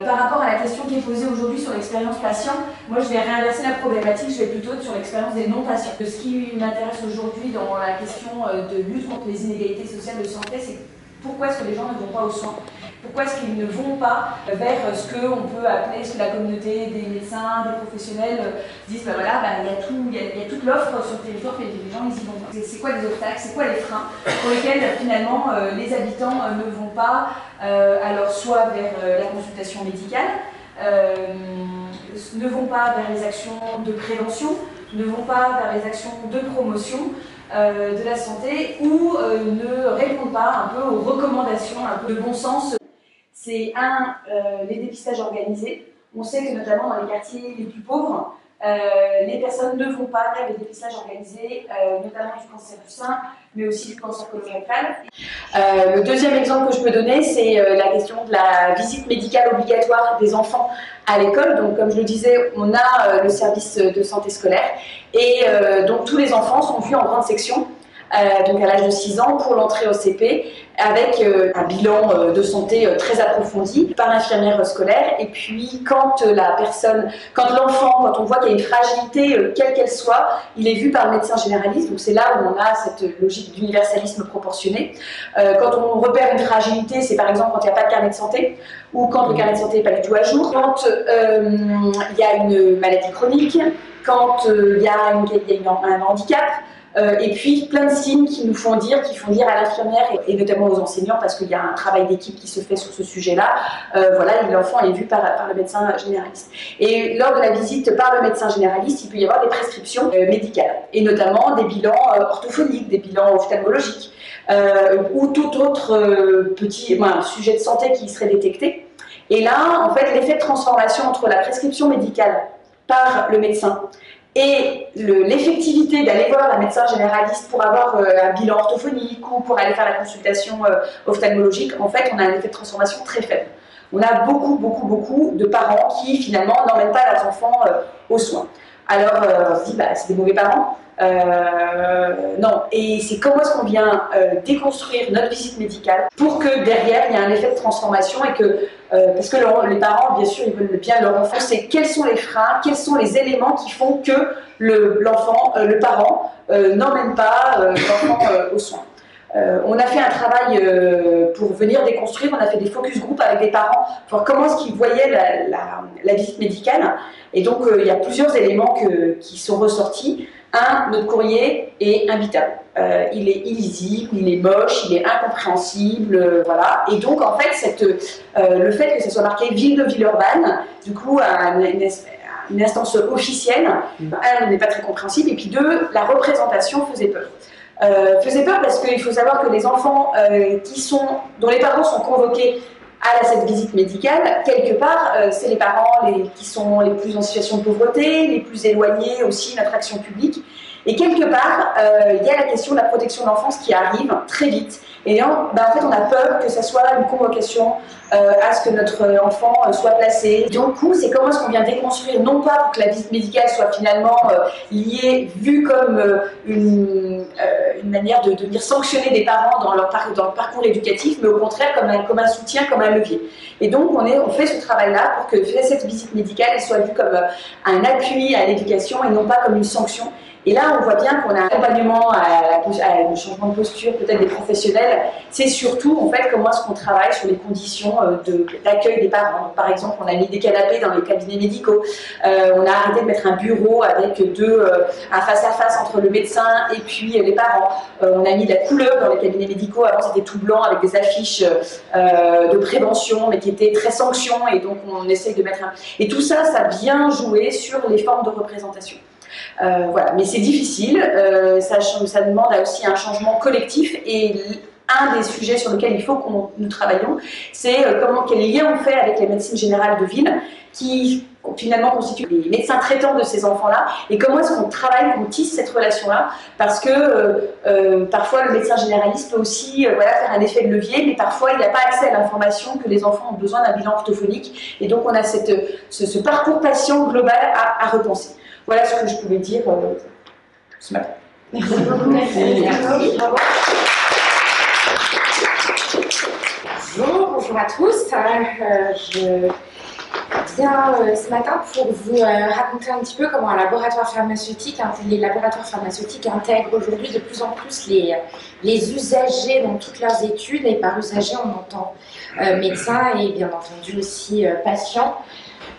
Par rapport à la question qui est posée aujourd'hui sur l'expérience patient, moi je vais réinverser la problématique, je vais plutôt être sur l'expérience des non-patients. Ce qui m'intéresse aujourd'hui dans la question de lutte contre les inégalités sociales de santé, c'est pourquoi est-ce que les gens ne vont pas aux soins? Pourquoi est-ce qu'ils ne vont pas vers ce qu'on peut appeler, ce que la communauté des médecins, des professionnels disent, ben voilà, il y a toute l'offre sur le territoire, et les gens ils y vont. C'est quoi les obstacles, c'est quoi les freins pour lesquels finalement les habitants ne vont pas alors soit vers la consultation médicale, ne vont pas vers les actions de prévention, ne vont pas vers les actions de promotion de la santé ou ne répondent pas un peu aux recommandations un peu de bon sens. C'est les dépistages organisés. On sait que notamment dans les quartiers les plus pauvres, les personnes ne vont pas vers les dépistages organisés, notamment du cancer du sein, mais aussi du cancer colorectal. Le deuxième exemple que je peux donner, c'est la question de la visite médicale obligatoire des enfants à l'école. Donc, comme je le disais, on a le service de santé scolaire et donc tous les enfants sont vus en grande section. Donc à l'âge de 6 ans pour l'entrée au CP avec un bilan de santé très approfondi par l'infirmière scolaire. Et puis quand l'enfant, quand on voit qu'il y a une fragilité quelle qu'elle soit, il est vu par le médecin généraliste. Donc c'est là où on a cette logique d'universalisme proportionné. Quand on repère une fragilité, c'est par exemple quand il n'y a pas de carnet de santé ou quand le carnet de santé n'est pas du tout à jour, quand il y a une maladie chronique, quand il y a un handicap. Et puis plein de signes qui font dire à l'infirmière et notamment aux enseignants, parce qu'il y a un travail d'équipe qui se fait sur ce sujet-là, voilà, l'enfant est vu par le médecin généraliste. Et lors de la visite par le médecin généraliste, il peut y avoir des prescriptions médicales, et notamment des bilans orthophoniques, des bilans ophtalmologiques, ou tout autre sujet de santé qui serait détecté. Et là, en fait, l'effet de transformation entre la prescription médicale par le médecin et l'effectivité d'aller voir un médecin généraliste pour avoir un bilan orthophonique ou pour aller faire la consultation ophtalmologique, en fait, on a un effet de transformation très faible. On a beaucoup de parents qui, finalement, n'emmènent pas leurs enfants aux soins. Alors, on se dit, c'est des mauvais parents. Non, et c'est comment est-ce qu'on vient déconstruire notre visite médicale pour que derrière il y ait un effet de transformation et que, parce que les parents bien sûr ils veulent bien leur enfant, c'est quels sont les freins, quels sont les éléments qui font que le parent n'emmène pas l'enfant aux soins. On a fait un travail pour venir déconstruire, on a fait des focus group avec des parents pour voir comment est-ce qu'ils voyaient la visite médicale. Et donc il y a plusieurs éléments qui sont ressortis. Notre courrier est imbitable. Il est illisible, il est moche, il est incompréhensible, voilà. Et donc en fait, le fait que ce soit marqué ville de Villeurbanne, du coup, une instance officielle, un, n'est pas très compréhensible, et puis deux, la représentation faisait peur. Faisait peur parce qu'il faut savoir que les enfants dont les parents sont convoqués à cette visite médicale, quelque part, c'est les parents qui sont les plus en situation de pauvreté, les plus éloignés aussi de notre action publique. Et quelque part, il y a la question de la protection de l'enfance qui arrive très vite. Et en fait, on a peur que ça soit une convocation à ce que notre enfant soit placé. Du coup, c'est comment est-ce qu'on vient déconstruire, non pas pour que la visite médicale soit finalement vue comme une manière de venir sanctionner des parents dans le parcours éducatif, mais au contraire comme un soutien, comme un levier. Et donc, on fait ce travail-là pour que cette visite médicale elle soit vue comme un appui à l'éducation et non pas comme une sanction. Et là, on voit bien qu'on a un accompagnement à un changement de posture, peut-être des professionnels. C'est surtout, en fait, comment est-ce qu'on travaille sur les conditions d'accueil des parents. Donc, par exemple, on a mis des canapés dans les cabinets médicaux. On a arrêté de mettre un bureau avec un face-à-face entre le médecin et puis les parents. On a mis de la couleur dans les cabinets médicaux. Avant, c'était tout blanc avec des affiches de prévention, mais qui étaient très sanctions. Et donc, on essaye de mettre Et tout ça, ça vient jouer sur les formes de représentation. Voilà, mais c'est difficile, ça demande aussi un changement collectif et un des sujets sur lesquels il faut que nous travaillions, c'est quel lien on fait avec les médecines générales de ville qui finalement constituent les médecins traitants de ces enfants-là et comment est-ce qu'on travaille, qu'on tisse cette relation-là parce que parfois le médecin généraliste peut aussi faire un effet de levier mais parfois il n'a pas accès à l'information que les enfants ont besoin d'un bilan orthophonique et donc on a ce parcours patient global à repenser. Voilà ce que je pouvais dire ce matin. Merci beaucoup. Merci. Bonjour à tous. Bien, ce matin pour vous raconter un petit peu comment un laboratoire pharmaceutique, les laboratoires pharmaceutiques intègrent aujourd'hui de plus en plus les usagers dans toutes leurs études. Et par usagers, on entend médecins et bien entendu aussi patients.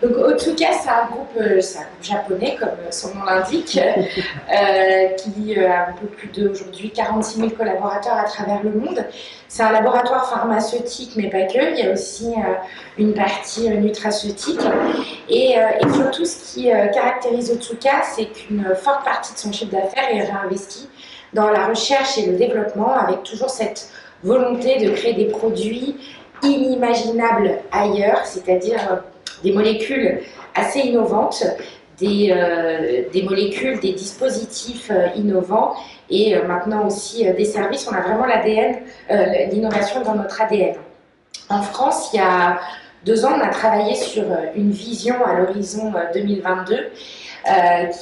Donc Otsuka, c'est un groupe japonais, comme son nom l'indique, qui a un peu plus d'aujourd'hui 46 000 collaborateurs à travers le monde. C'est un laboratoire pharmaceutique, mais pas que. Il y a aussi une partie nutraceutique. Et surtout, ce qui caractérise Otsuka, c'est qu'une forte partie de son chiffre d'affaires est réinvestie dans la recherche et le développement, avec toujours cette volonté de créer des produits inimaginables ailleurs, c'est-à-dire des molécules assez innovantes, des molécules, des dispositifs innovants et maintenant aussi des services. On a vraiment l'ADN, l'innovation dans notre ADN. En France, il y a 2 ans, on a travaillé sur une vision à l'horizon 2022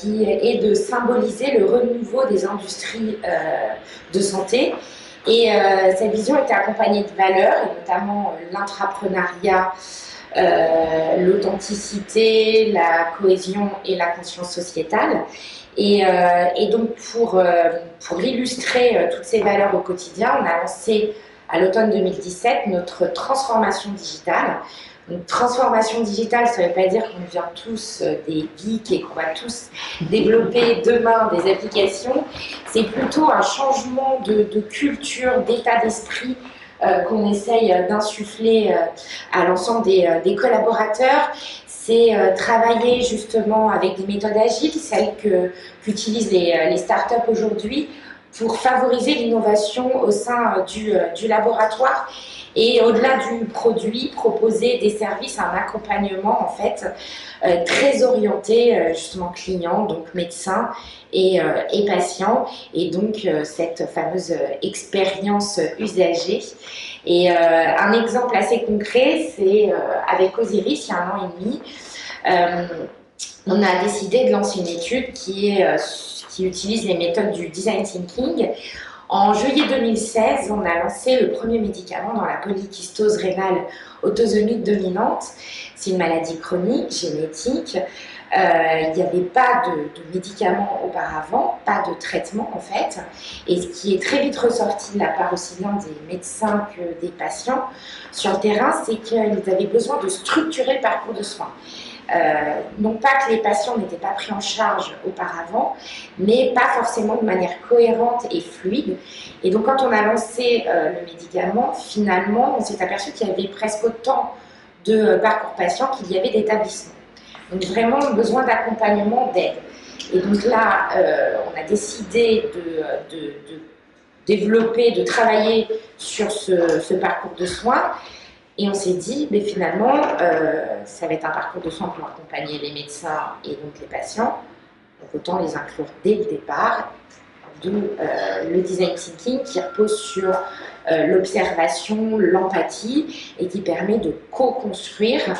qui est de symboliser le renouveau des industries de santé. Et cette vision était accompagnée de valeurs, et notamment l'intrapreneuriat, l'authenticité, la cohésion et la conscience sociétale. Et donc pour illustrer toutes ces valeurs au quotidien, on a lancé à l'automne 2017 notre transformation digitale. Donc, transformation digitale, ça ne veut pas dire qu'on devient tous des geeks et qu'on va tous développer demain des applications. C'est plutôt un changement de culture, d'état d'esprit qu'on essaye d'insuffler à l'ensemble des collaborateurs. C'est travailler justement avec des méthodes agiles, celles qu'utilisent les startups aujourd'hui, pour favoriser l'innovation au sein du laboratoire. Et au-delà du produit, proposer des services, un accompagnement en fait très orienté justement client, donc médecin et patient, et donc cette fameuse expérience usagée. Et un exemple assez concret, c'est avec Osiris, il y a 1 an et demi, on a décidé de lancer une étude qui utilise les méthodes du design thinking. En juillet 2016, on a lancé le premier médicament dans la polykystose rénale autosomique dominante. C'est une maladie chronique, génétique. Il n'y avait pas de médicaments auparavant, pas de traitement en fait. Et ce qui est très vite ressorti de la part aussi bien des médecins que des patients sur le terrain, c'est qu'ils avaient besoin de structurer le parcours de soins. Non pas que les patients n'étaient pas pris en charge auparavant, mais pas forcément de manière cohérente et fluide. Et donc quand on a lancé le médicament, finalement, on s'est aperçu qu'il y avait presque autant de parcours patients qu'il y avait d'établissements. Donc vraiment besoin d'accompagnement, d'aide. Et donc là, on a décidé de développer, de travailler sur ce parcours de soins. Et on s'est dit, mais finalement, ça va être un parcours de soins pour accompagner les médecins et donc les patients. Donc autant les inclure dès le départ, d'où le design thinking qui repose sur l'observation, l'empathie et qui permet de co-construire,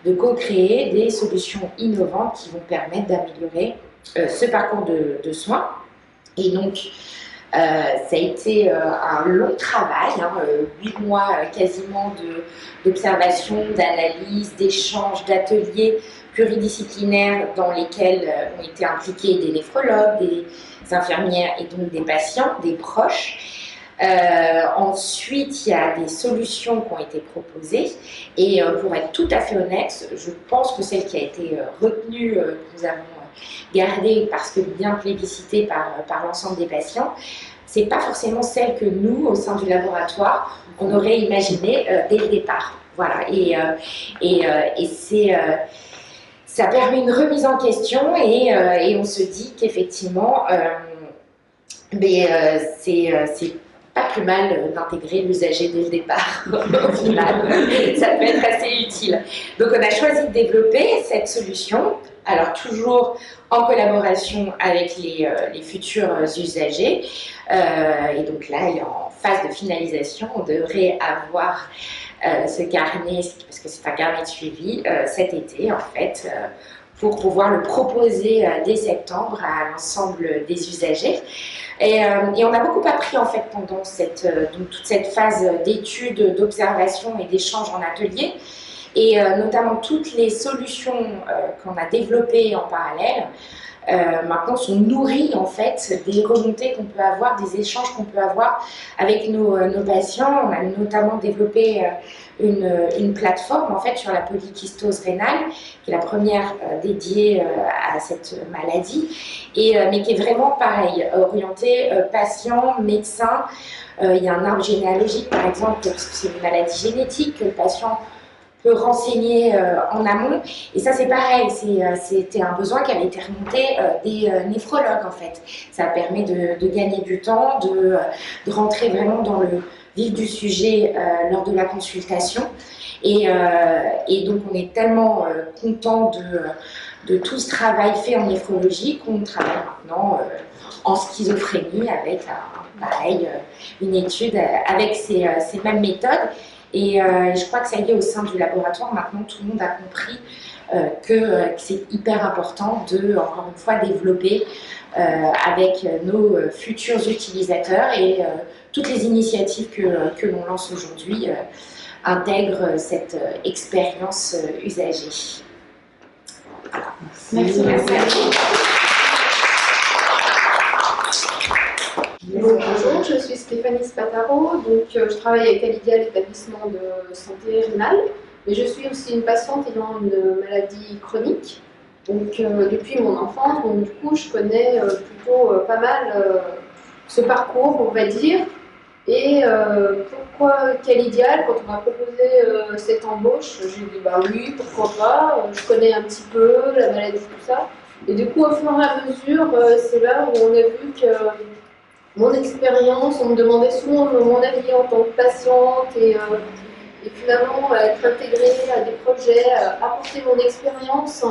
de co-créer des solutions innovantes qui vont permettre d'améliorer ce parcours de soins. Et donc, ça a été un long travail, 8 mois quasiment d'observation, d'analyse, d'échanges, d'ateliers pluridisciplinaires dans lesquels ont été impliqués des néphrologues, des infirmières et donc des patients, des proches. Ensuite, il y a des solutions qui ont été proposées et pour être tout à fait honnête, je pense que celle qui a été retenue, que nous avons gardée parce que bien plébiscitée par l'ensemble des patients, c'est pas forcément celle que nous, au sein du laboratoire, on aurait imaginé dès le départ. Voilà, ça permet une remise en question et on se dit qu'effectivement, c'est pas plus mal d'intégrer l'usager dès le départ, au final, ça peut être assez utile. Donc on a choisi de développer cette solution, alors toujours en collaboration avec les futurs usagers, et donc là, il est en phase de finalisation, on devrait avoir ce carnet, parce que c'est un carnet de suivi, cet été en fait, pour pouvoir le proposer dès septembre à l'ensemble des usagers. Et on a beaucoup appris en fait pendant toute cette phase d'études, d'observation et d'échange en atelier. et notamment toutes les solutions qu'on a développées en parallèle maintenant sont nourries en fait des remontées qu'on peut avoir, des échanges qu'on peut avoir avec nos patients. On a notamment développé une plateforme en fait sur la polykystose rénale, qui est la première dédiée à cette maladie, mais qui est vraiment pareil, orientée patient, médecin. Il y a un arbre généalogique par exemple, parce que c'est une maladie génétique que le patient peut renseigner en amont. Et ça, c'est pareil, c'était un besoin qui avait été remonté des néphrologues, en fait. Ça permet de gagner du temps, de rentrer vraiment dans le vif du sujet lors de la consultation. Et donc, on est tellement content de tout ce travail fait en néphrologie qu'on travaille maintenant en schizophrénie avec, pareil, une étude avec ces mêmes méthodes. Et je crois que ça y est, au sein du laboratoire, maintenant tout le monde a compris que c'est hyper important de, encore une fois, développer avec nos futurs utilisateurs, et toutes les initiatives que l'on lance aujourd'hui intègrent cette expérience usagée. Voilà. Merci. Bonjour, je suis Stéphanie Spataro, donc je travaille avec Alidia, l'établissement de santé rénale, mais je suis aussi une patiente ayant une maladie chronique, donc depuis mon enfance, donc du coup je connais plutôt pas mal ce parcours, on va dire, et pourquoi Calidial, quand on m'a proposé cette embauche, j'ai dit bah oui, pourquoi pas, je connais un petit peu la maladie, tout ça, et du coup au fur et à mesure, c'est là où on a vu que mon expérience, on me demandait souvent mon avis en tant que patiente, et finalement être intégrée à des projets, apporter mon expérience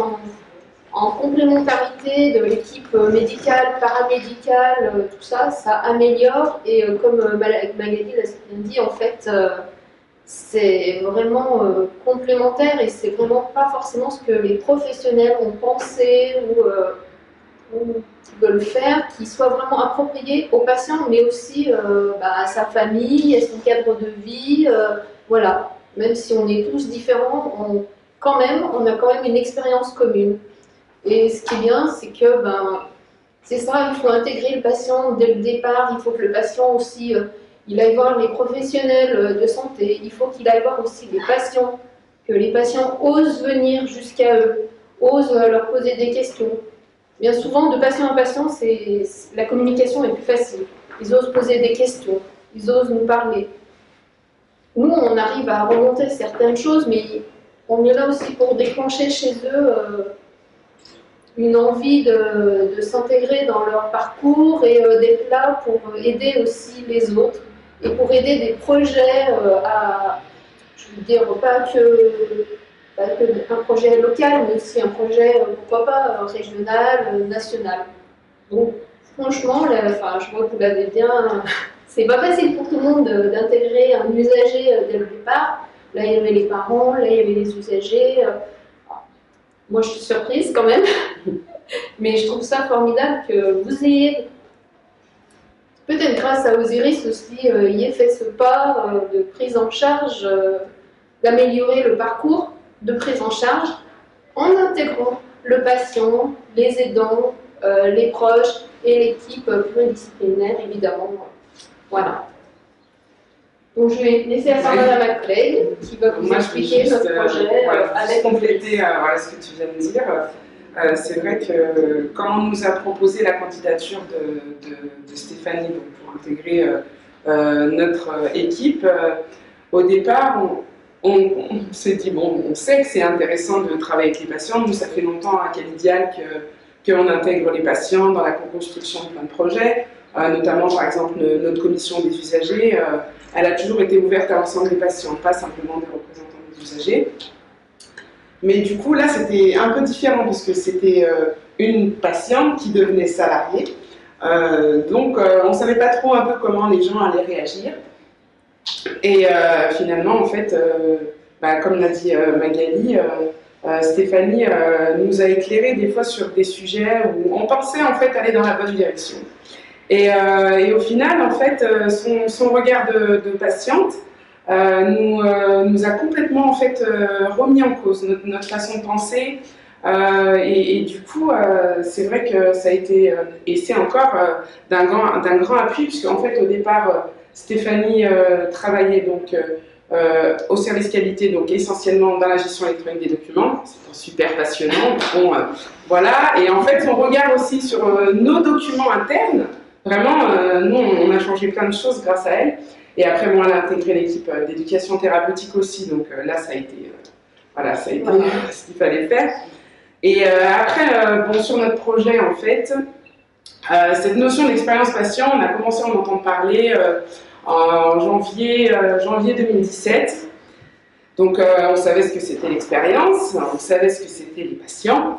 en complémentarité de l'équipe médicale, paramédicale, tout ça, ça améliore. Et comme Magali l'a bien dit, en fait, c'est vraiment complémentaire, et c'est vraiment pas forcément ce que les professionnels ont pensé ou veulent faire, qui soit vraiment approprié au patient, mais aussi à sa famille, à son cadre de vie, voilà. Même si on est tous différents, on a quand même une expérience commune. Et ce qui est bien, c'est que c'est ça, il faut intégrer le patient dès le départ, il faut que le patient aussi, il aille voir les professionnels de santé, il faut qu'il aille voir aussi les patients, que les patients osent venir jusqu'à eux, osent leur poser des questions. Bien souvent, de patient en patient, la communication est plus facile. Ils osent poser des questions, ils osent nous parler. Nous, on arrive à remonter certaines choses, mais on est là aussi pour déclencher chez eux une envie de s'intégrer dans leur parcours, et d'être là pour aider aussi les autres, et pour aider des projets je veux dire, pas qu'un projet local, mais aussi un projet, pourquoi pas, régional, national. Donc, franchement, je vois que vous l'avez bien. C'est pas facile pour tout le monde d'intégrer un usager dès le départ. Là, il y avait les parents, là, il y avait les usagers. Moi, je suis surprise quand même. Mais je trouve ça formidable que vous ayez, peut-être grâce à Osiris aussi, ayez fait ce pas de prise en charge, d'améliorer le parcours de prise en charge en intégrant le patient, les aidants, les proches et l'équipe pluridisciplinaire, évidemment. Voilà. Donc je vais laisser la parole à ma collègue qui va vous expliquer notre projet. Avec compléter ce que tu viens de dire. C'est vrai que quand on nous a proposé la candidature de Stéphanie pour intégrer notre équipe, au départ, on s'est dit, bon, on sait que c'est intéressant de travailler avec les patients. Nous, ça fait longtemps à Calidial qu'on intègre les patients dans la co-construction de plein de projets, notamment, par exemple, notre commission des usagers, elle a toujours été ouverte à l'ensemble des patients, pas simplement des représentants des usagers. Mais du coup, là, c'était un peu différent, parce que c'était une patiente qui devenait salariée. Donc, on ne savait pas trop un peu comment les gens allaient réagir. Et finalement, en fait, comme l'a dit Magali, Stéphanie nous a éclairé des fois sur des sujets où on pensait en fait aller dans la bonne direction. Et au final, en fait, son regard de patiente nous a complètement en fait remis en cause notre façon de penser. Et du coup, c'est vrai que ça a été, et c'est encore d'un grand appui, puisque en fait au départ, Stéphanie travaillait donc au service qualité, donc essentiellement dans la gestion électronique des documents. C'est super passionnant. Bon, voilà. Et en fait, son regard aussi sur nos documents internes, vraiment, nous, on a changé plein de choses grâce à elle. Et après, bon, elle a intégré l'équipe d'éducation thérapeutique aussi, donc là, ça a été, voilà, ça a été ce qu'il fallait faire. Et après, bon, sur notre projet, en fait, cette notion d'expérience patient, on a commencé à en entendre parler en janvier 2017. Donc, on savait ce que c'était l'expérience, on savait ce que c'était les patients,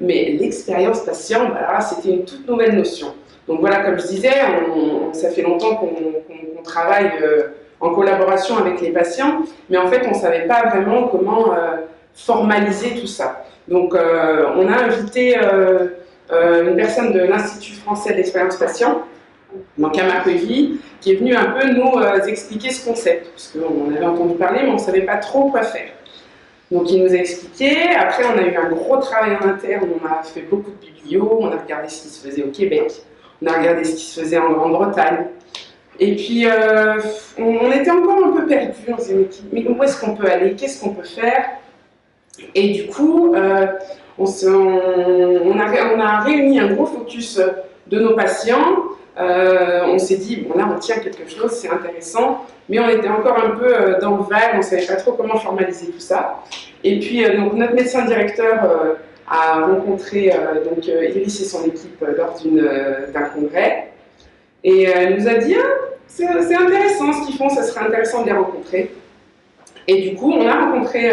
mais l'expérience patient, bah, c'était une toute nouvelle notion. Donc voilà, comme je disais, ça fait longtemps qu'on travaille en collaboration avec les patients, mais en fait, on ne savait pas vraiment comment formaliser tout ça. Donc, on a invité une personne de l'Institut français de l'expérience patient, donc à Marqueville, qui est venue un peu nous expliquer ce concept, parce qu'on avait entendu parler, mais on ne savait pas trop quoi faire. Donc il nous a expliqué. Après, on a eu un gros travail en interne, on a fait beaucoup de biblios, on a regardé ce qui se faisait au Québec, on a regardé ce qui se faisait en Grande-Bretagne. Et puis, on était encore un peu perdus, on se disait, mais où est-ce qu'on peut aller, qu'est-ce qu'on peut faire? Et du coup, on a réuni un gros focus de nos patients. On s'est dit, bon là on tient quelque chose, c'est intéressant, mais on était encore un peu dans le vague, on ne savait pas trop comment formaliser tout ça. Et puis donc notre médecin directeur a rencontré donc, Iris et son équipe lors d'un congrès, et elle nous a dit, ah, c'est intéressant ce qu'ils font, ça serait intéressant de les rencontrer. Et du coup, on a rencontré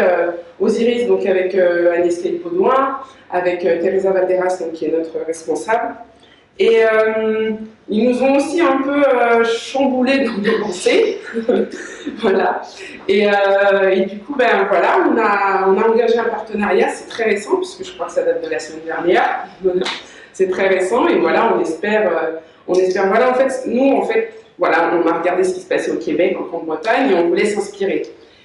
Osiris, donc avec Agnès Kelly-Baudouin, avec Teresa Valderas, donc, qui est notre responsable. Et ils nous ont aussi un peu chamboulé dans nos pensées. Voilà. Et du coup, ben, voilà, on a engagé un partenariat, c'est très récent, puisque je crois que ça date de la semaine dernière. C'est très récent, et voilà, on espère, voilà, en fait, nous, en fait, voilà, on a regardé ce qui se passait au Québec, en Grande-Bretagne, et on voulait s'inspirer.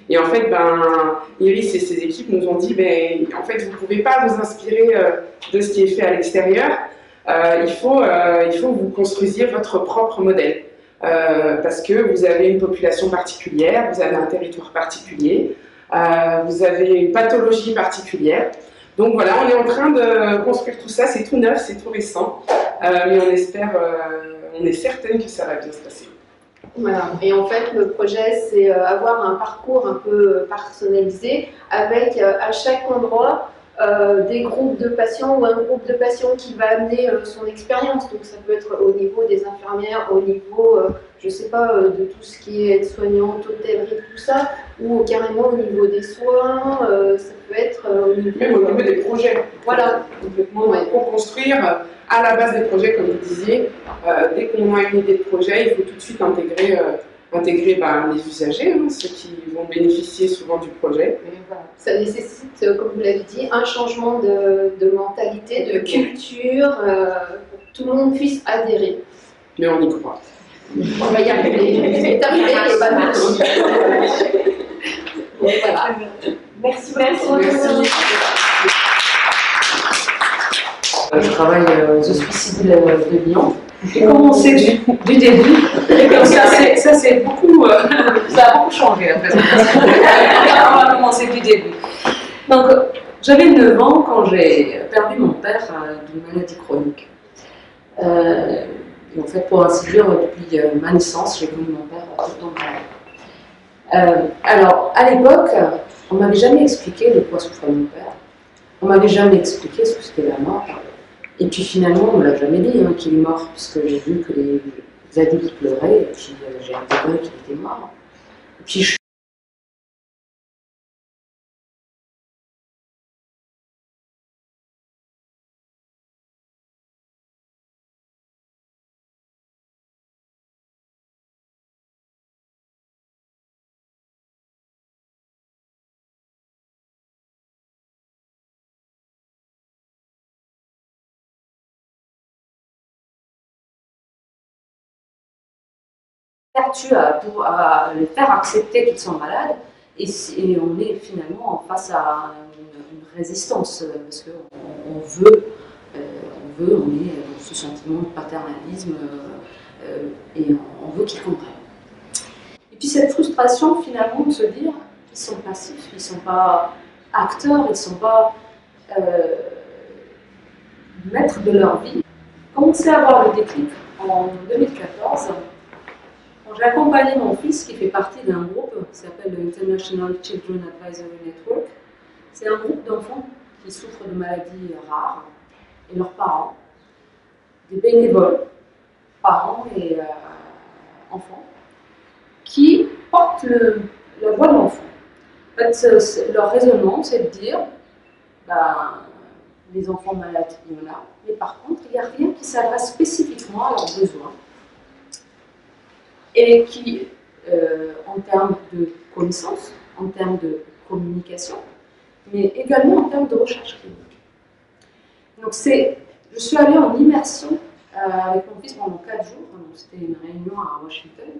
Et en fait, ben, Iris et ses équipes nous ont dit, ben, en fait, vous ne pouvez pas vous inspirer de ce qui est fait à l'extérieur. Il faut que vous construisiez votre propre modèle. Parce que vous avez une population particulière, vous avez un territoire particulier, vous avez une pathologie particulière. Donc voilà, on est en train de construire tout ça, c'est tout neuf, c'est tout récent, mais on est certaine que ça va bien se passer. Voilà, et en fait le projet c'est avoir un parcours un peu personnalisé avec à chaque endroit des groupes de patients ou un groupe de patients qui va amener son expérience. Donc ça peut être au niveau des infirmières, au niveau, je sais pas, de tout ce qui est aide-soignante, hôtellerie, tout ça, ou carrément au niveau des soins, ça peut être au niveau... Même au niveau des projets. Voilà. Complètement, pour construire à la base des projets, comme vous disiez, dès qu'on a une idée de projet, il faut tout de suite intégrer les usagers, hein, ceux qui vont bénéficier souvent du projet. Voilà. Ça nécessite, comme vous l'avez dit, un changement de mentalité, de culture, pour que tout le monde puisse adhérer. Mais on y croit. On va y arriver. C'est arrivé, et pas mal. Voilà. Merci. Je travaille aux Hospices de Lyon. J'ai commencé du début, et comme ça c'est beaucoup, ça a beaucoup changé après. On va commencer du début. Donc, j'avais 9 ans quand j'ai perdu mon père d'une maladie chronique. Et en fait, pour ainsi dire, depuis ma naissance, j'ai connu mon père tout le temps. Alors, à l'époque, on ne m'avait jamais expliqué de quoi souffrait mon père. On ne m'avait jamais expliqué ce que c'était la mort. Et puis finalement, on ne me l'a jamais dit qu'il est mort, puisque j'ai vu que les adultes pleuraient, et puis j'ai intégré qu'il était mort. Et puis vertu à les faire accepter qu'ils sont malades, et on est finalement face à une résistance, parce qu'on veut, on est dans ce sentiment de paternalisme, et on veut qu'ils comprennent. Et puis cette frustration finalement de se dire qu'ils sont passifs, ils ne sont pas acteurs, ils ne sont pas maîtres de leur vie. J'ai commencé à avoir le déclic en 2014. J'ai accompagné mon fils qui fait partie d'un groupe qui s'appelle le International Children Advisory Network. C'est un groupe d'enfants qui souffrent de maladies rares et leurs parents, des bénévoles, parents et enfants, qui portent la voix de l'enfant. En fait, leur raisonnement, c'est de dire, les enfants malades, il y en a, mais par contre, il n'y a rien qui s'adresse spécifiquement à leurs besoins et qui, en termes de connaissances, en termes de communication, mais également en termes de recherche clinique. Donc je suis allée en immersion avec mon fils pendant 4 jours, c'était une réunion à Washington,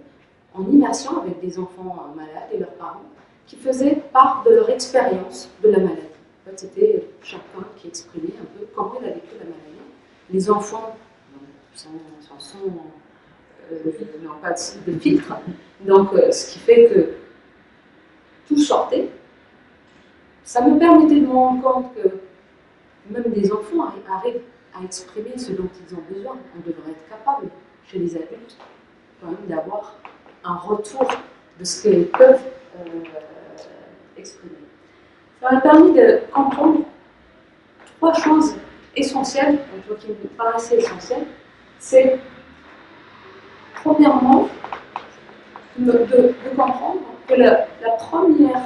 en immersion avec des enfants malades et leurs parents, qui faisaient part de leur expérience de la maladie. En fait, c'était chacun qui exprimait un peu comment il a vécu la maladie. Les enfants n'ont pas de filtre, donc ce qui fait que tout sortait. Ça me permettait de me rendre compte que même des enfants arrivent à exprimer ce dont ils ont besoin. On devrait être capable, chez les adultes, quand même d'avoir un retour de ce qu'ils peuvent exprimer. Ça m'a permis de comprendre 3 choses essentielles, qui me paraissaient essentielles. C'est, premièrement, de comprendre que la première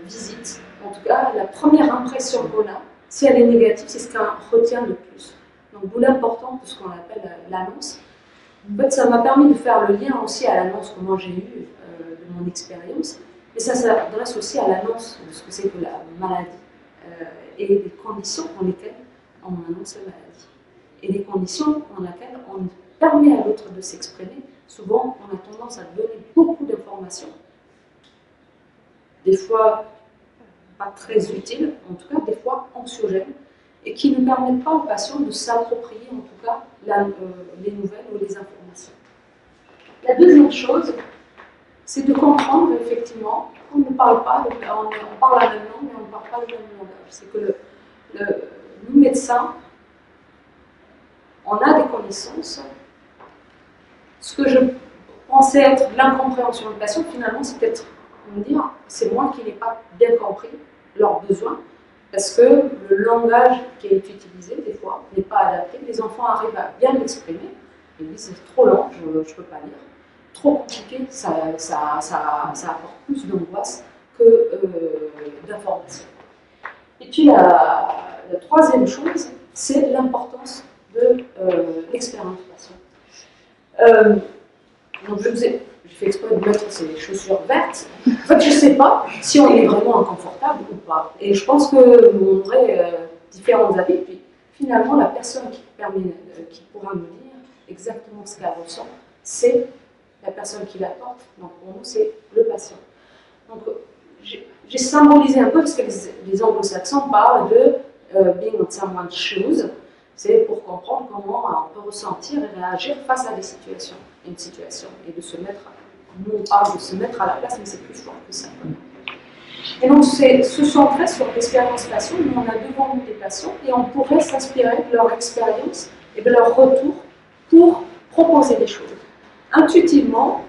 visite, en tout cas la première impression qu'on a, si elle est négative, c'est ce qu'on retient le plus. Donc d'où l'importance de ce qu'on appelle l'annonce. En fait, ça m'a permis de faire le lien aussi à l'annonce que moi j'ai eue de mon expérience, mais ça s'adresse aussi à l'annonce de ce que c'est que la maladie et des conditions dans lesquelles on annonce la maladie. Et les conditions dans lesquelles on permet à l'autre de s'exprimer. Souvent, on a tendance à donner beaucoup d'informations, des fois pas très utiles, en tout cas des fois anxiogènes, et qui ne permettent pas aux patients de s'approprier en tout cas les nouvelles ou les informations. La deuxième chose, c'est de comprendre effectivement qu'on ne parle pas, on parle la même langue, mais on ne parle pas le même langage. C'est que nous médecins, on a des connaissances. Ce que je pensais être de l'incompréhension du patient, finalement, c'est peut-être me dire, c'est moi qui n'ai pas bien compris leurs besoins, parce que le langage qui est utilisé, des fois, n'est pas adapté. Les enfants arrivent à bien l'exprimer, ils disent c'est trop long, je ne peux pas lire. Trop compliqué, ça apporte plus d'angoisse que d'information. Et puis la troisième chose, c'est l'importance de l'expérience patient. Donc j'ai fait exprès de mettre ces chaussures vertes. En fait, je ne sais pas si on est vraiment inconfortable ou pas. Et je pense qu'on aurait différents avis. Puis finalement, la personne qui pourra me dire exactement ce qu'elle ressent, c'est la personne qui la porte. Donc pour nous, c'est le patient. Donc j'ai symbolisé un peu parce que les anglo-saxons parlent de being on someone's shoes. C'est pour comprendre comment on peut ressentir et réagir face à des situations, une situation, et de se mettre, nous on parle de se mettre à la place, mais c'est plus fort que ça. Et donc c'est se centrer sur l'expérience patient, où on a devant nous des patients, et on pourrait s'inspirer de leur expérience et de leur retour pour proposer des choses. Intuitivement,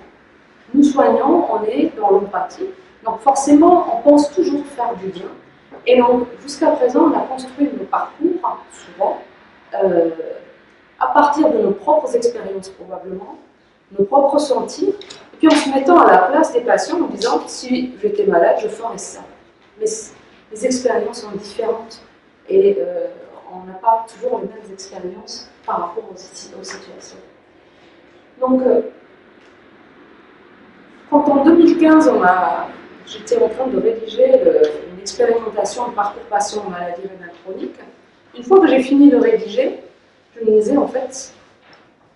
nous soignants, on est dans l'empathie, donc forcément on pense toujours faire du bien, et donc jusqu'à présent on a construit nos parcours, souvent, à partir de nos propres expériences probablement, nos propres ressentis, et puis en se mettant à la place des patients en disant si j'étais malade, je ferais ça. Mais les expériences sont différentes et on n'a pas toujours les mêmes expériences par rapport aux situations. Donc, quand en 2015, j'étais en train de rédiger une expérimentation de parcours patient en maladie rénale chronique, une fois que j'ai fini de rédiger, je me disais, en fait,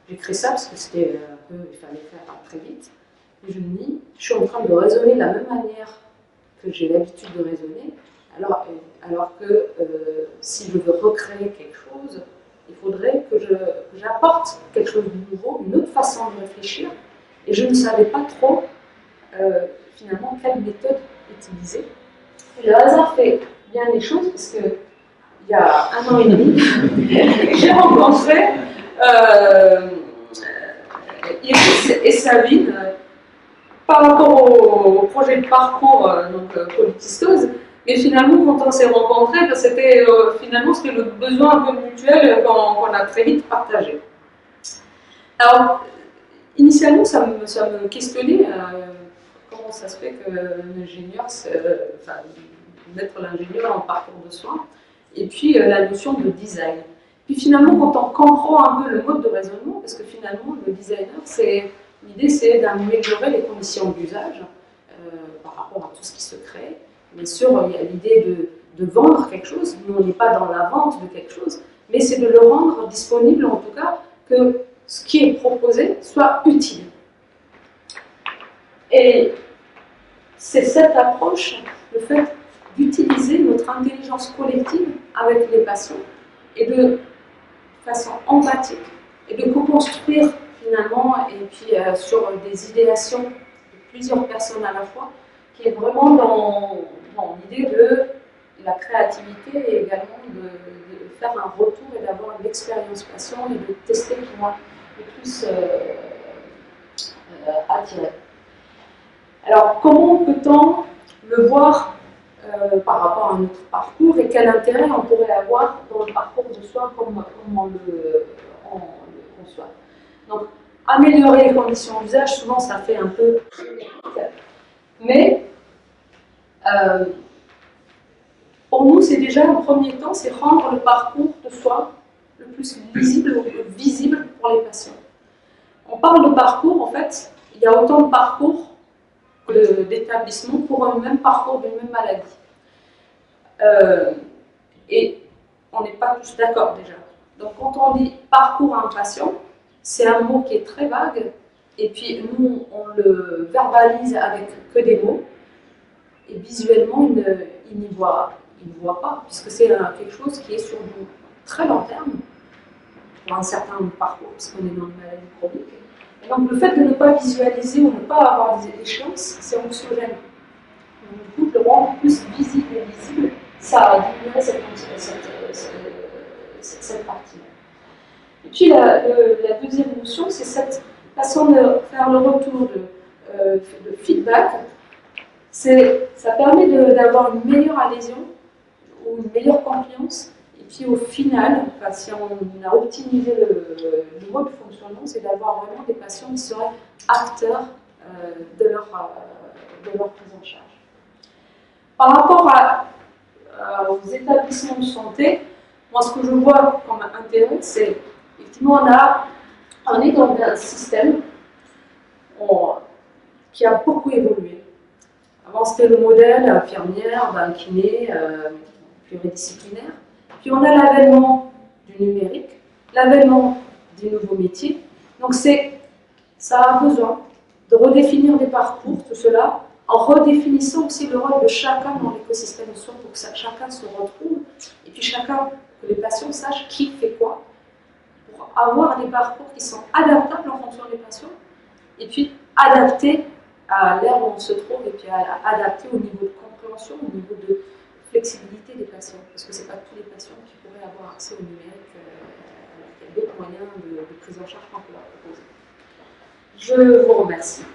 j'ai créé ça parce que c'était il fallait faire très vite. Et je me dis, je suis en train de raisonner de la même manière que j'ai l'habitude de raisonner, alors que si je veux recréer quelque chose, il faudrait que j'apporte quelque chose de nouveau, une autre façon de réfléchir. Et je ne savais pas trop, finalement, quelle méthode utiliser. Et le hasard fait bien les choses, parce que il y a 1 an et demi, j'ai rencontré Iris et Sabine par rapport au projet de parcours Politistose. Mais finalement, quand on s'est rencontrés, ben, c'était le besoin un peu mutuel qu'on a très vite partagé. Alors, initialement, ça me questionnait comment ça se fait qu'un ingénieur, mettre l'ingénieur en parcours de soins, et puis la notion de design. Puis finalement, quand on comprend un peu le mode de raisonnement, parce que finalement, le designer, l'idée c'est d'améliorer les conditions d'usage par rapport à tout ce qui se crée. Bien sûr, il y a l'idée de vendre quelque chose. Nous, on n'est pas dans la vente de quelque chose, mais c'est de le rendre disponible, en tout cas, que ce qui est proposé soit utile. Et c'est cette approche, le fait d'utiliser notre intelligence collective avec les patients et de façon empathique et de co-construire finalement et puis sur des idéations de plusieurs personnes à la fois, qui est vraiment dans l'idée de la créativité et également de faire un retour et d'avoir une expérience patient et de tester qui m'a le plus attiré. Alors comment peut-on le voir par rapport à notre parcours et quel intérêt on pourrait avoir dans le parcours de soins comme on le conçoit. Donc, améliorer les conditions d'usage, souvent ça fait un peu mais pour nous, c'est déjà un premier temps, c'est rendre le parcours de soins le plus lisible, le plus visible pour les patients. On parle de parcours, en fait, il y a autant de parcours d'établissements pour un même parcours d'une même maladie. Et on n'est pas tous d'accord déjà. Donc quand on dit parcours à un patient, c'est un mot qui est très vague, et puis nous on le verbalise avec que des mots, et visuellement il n'y voit pas, puisque c'est quelque chose qui est sur du très long terme, pour un certain parcours, parce qu'on est dans une maladie chronique. Et donc le fait de ne pas visualiser ou ne pas avoir des échéances, c'est anxiogène. Donc du coup, le rendre plus visible et visible, ça a diminué cette partie. Et puis la deuxième notion, c'est cette façon de faire le retour de feedback. Ça permet d'avoir une meilleure adhésion ou une meilleure confiance. Et puis au final, si on a optimisé le mode de fonctionnement, c'est d'avoir vraiment des patients qui seraient acteurs de leur prise en charge. Par rapport aux établissements de santé, moi ce que je vois comme intérêt, c'est effectivement on est dans un système qui a beaucoup évolué. Avant c'était le modèle infirmière, kiné, pluridisciplinaire. Puis on a l'avènement du numérique, l'avènement des nouveaux métiers. Donc ça a besoin de redéfinir des parcours, tout cela, en redéfinissant aussi le rôle de chacun dans l'écosystème de soins pour que chacun se retrouve, et puis que les patients sachent qui fait quoi, pour avoir des parcours qui sont adaptables en fonction des patients, et puis adaptés à l'ère où on se trouve, et puis adaptés au niveau de compréhension, au niveau de flexibilité des patients, parce que ce n'est pas tous les patients qui pourraient avoir accès au numérique, alors qu'il y a d'autres moyens de prise en charge qu'on peut leur proposer. Je vous remercie.